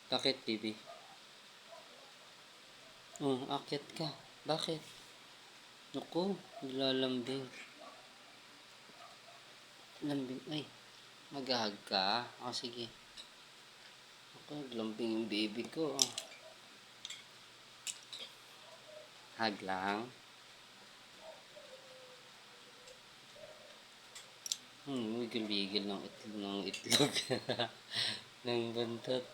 Bakit, baby? Akyat ka. Bakit? Naku, nilalambing. Lambing, ay. Maghahag ka? Sige. Ako, lambing yung baby ko. Hag lang. Wigil-wigil ng itlog. ng buntot.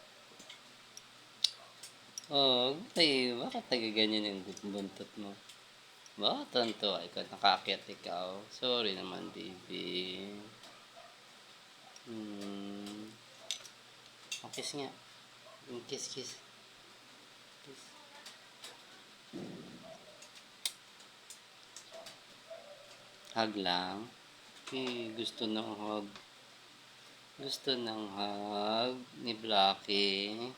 Bakit nagaganyan yung buntot mo? Bakit tanto? Ikaw, nakakyat ikaw. Sorry naman, baby. Kiss nga. Kiss. Kiss. Hug lang. Gusto ng hug. Gusto ng hug ni Blackie.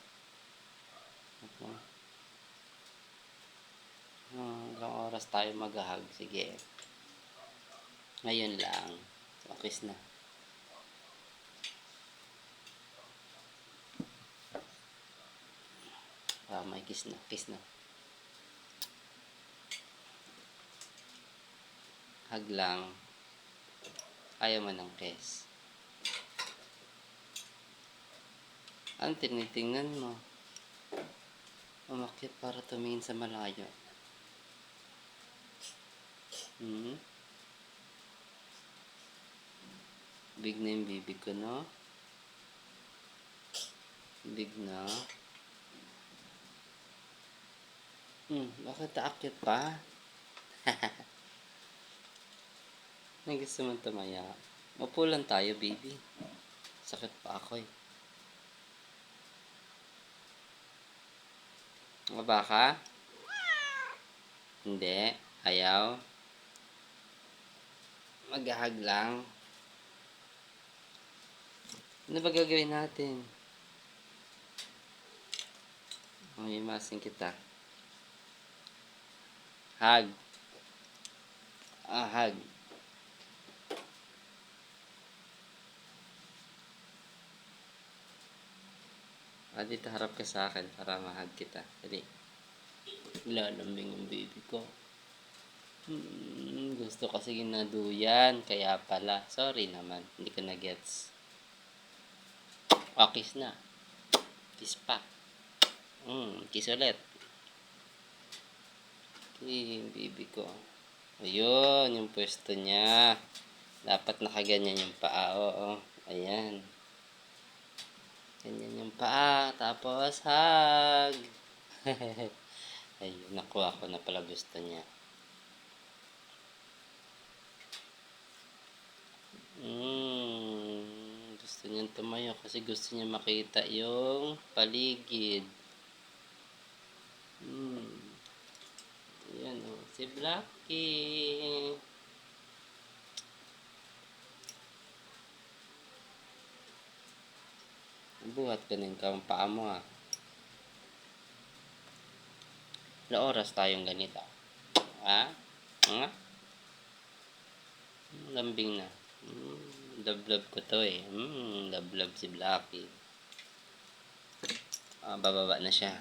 Ilang oras tayo mag-hug? Sige. Ngayon lang. Kiss na. May kiss na. Kiss na. Hug lang. Ayaw mo ng kiss. Ang tinitingnan mo? Umakyat para tumingin sa malayo. Big na yung baby ko, no? Big na. Bakit aakyat pa? May gusto mong tumaya. Upo lang tayo, baby. Sakit pa ako eh. Maba ka? Hindi. Ayaw. Maghahag lang. Ano ba gagawin natin? Imasin kita. Hug. Hug. Dito harap ka sa akin para mahag kita. Dali. Lalambing yung baby ko. Gusto kasi ginaduyan. Kaya pala. Sorry naman. Hindi ko na-gets. Kiss na. Kiss pa. Kiss ulit. Baby ko. Ayun, yung pwesto niya. Dapat nakaganyan yung paa. Ayan. Ganyan yung paa. Tapos, hug. Ayun, nakuha ko na pala gusto niya. Gusto niyang tumayo kasi gusto niya makita yung paligid. Ayan si Blackie. Buhat ka na yung paa mo Ilang oras tayong ganito? Lambing na. Love ko to eh. Love si Blackie. Bababa na siya.